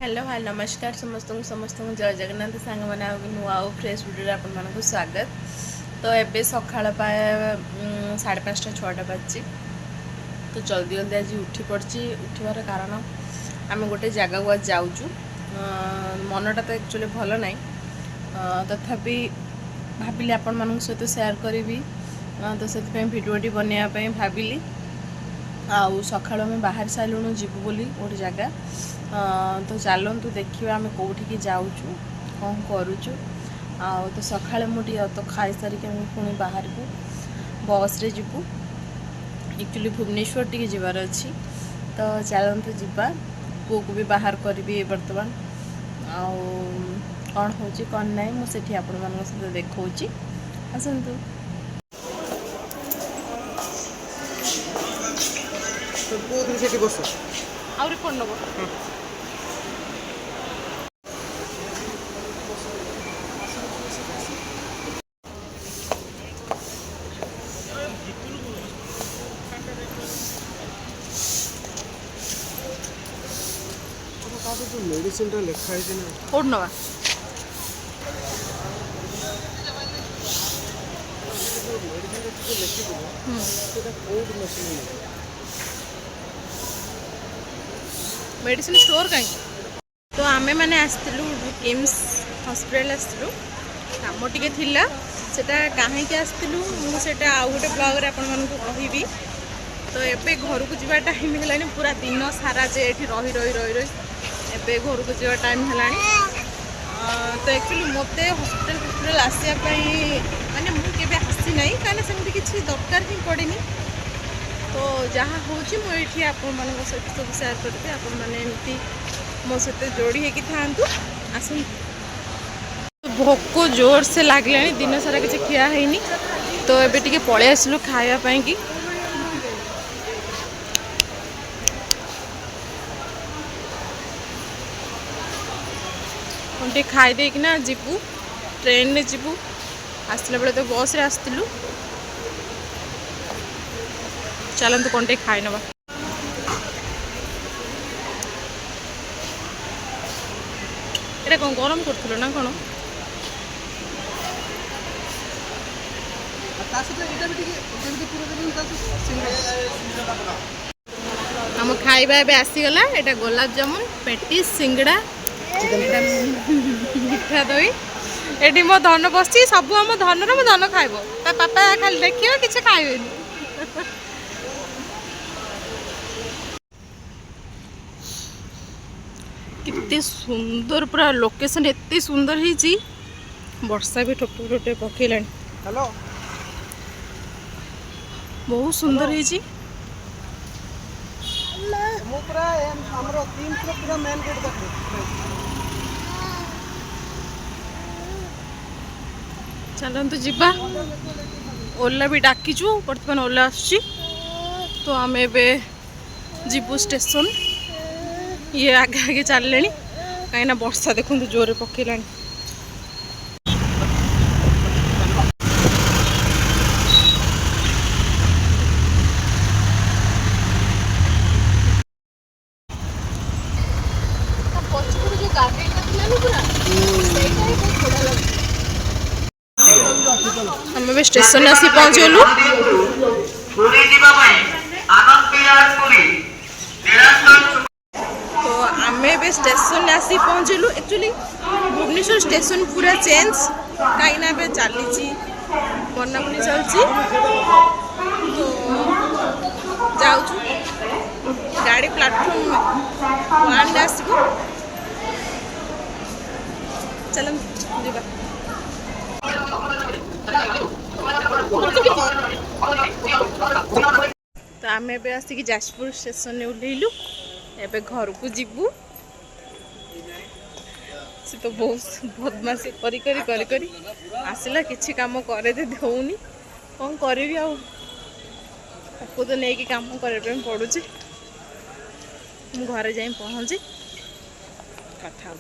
Hello hi नमस्कार समस्त समस्त जय जगन्नाथ सांग मैंने नुआ फ्रेश वीडियो आपको स्वागत। तो एबे सकाळ पाए 5:30 6टा बाजी तो जल्दी जल्दी आज उठी पड़ी। उठवार कारण आम गोटे जगह को जाऊँ मनटा तो एक्चुअली भल ना तथापि भाविली आपण मान सहित सेयार करी तो से भिडियोटी बनवाई भाविली आउ सकाळु आम बाहर सारूँ जीवु बोली गोटे जगह तो चलतु देखा आम कौटी जाऊँ कौन करुचु तो सकाଳେ मुझे तो खाई सारिक पुणी बाहर को बस रे जीवु एक्चुअली भुवनेश्वर टी जबार अच्छी तो चलतु जीवा पुओ को भी बाहर करी बर्तमान आउ कौन हो कौन ना मुझे आपण मान सहित देखा आसतु। आउरी कौन नब मेडिसिन लिखा है कौन नवा मेडिसिन स्टोर कहीं तो आमे मैंने आसलु किम्स हॉस्पिटल आसलु कम टे सेटा कहीं आसलु मुझे आउ गोटे ब्लॉग कहबी। तो एबे घर को जीवा टाइम है पूरा दिन सारा जे ये रही रही रही रही एबे घर को जीवा टाइम है। तो एक्चुअली मत हॉस्पिटल आसवाई माने मुझे आसी ना कहीं सेमती किसी दरकार ही पड़े तो जहाँ हूँ मुझे आपण मान सहित सब सेयार करी आपण मैंने मो सहित जोड़ी होगी था आस भोक जोर से लगला दिन सारा किसी खिया है तो एबे टिके पलि आसलु खावाई कि टे खाई देना जीवु ट्रेन में जीवु आसला बेले तो बस रे आसलु चलतु कौन टे खाई नवा। ये कौन गरम कर ना कौन आम खाइबा ए आसीगला एटा गुलाब जामुन पेटिस सिंगड़ा मिठा दही ये मो धन बस सब आम धन मो धन खाइब पापा खाली देखिए किसी खाइबे कितने सुंदर पूरा लोकेशन एते सुंदर ही वर्षा भी ठोप ठोटे पकेला हेलो बहुत सुंदर ही चलतु जीवा ओला भी डाकिचु बर्तमान ओला आसुची तो आम ए जीवु स्टेशन ये आगे आगे चलले कहीं वर्षा देखो जोरे पकेला हम भी स्टेशन आसी पहुँचलु तो आम भी स्टेशन आसी पहुँचलु। एक्चुअली भुवनेश्वर स्टेशन पूरा चेंज कहीं चली बनाबुनी चलती तो जाऊँ गाड़ी प्लाटफॉर्म 1 आसबो चल जीवा। तो आम ए आसिक जाजपुर स्टेशन ओह्लैलु एबे घर को जीवु से तो बहुत बदमाशी करी करी करी करी आसला किसी काम करे दौनी कौन करी आपको तो नहीं काम करने पड़ुची घरे जाई पहुँची कथा।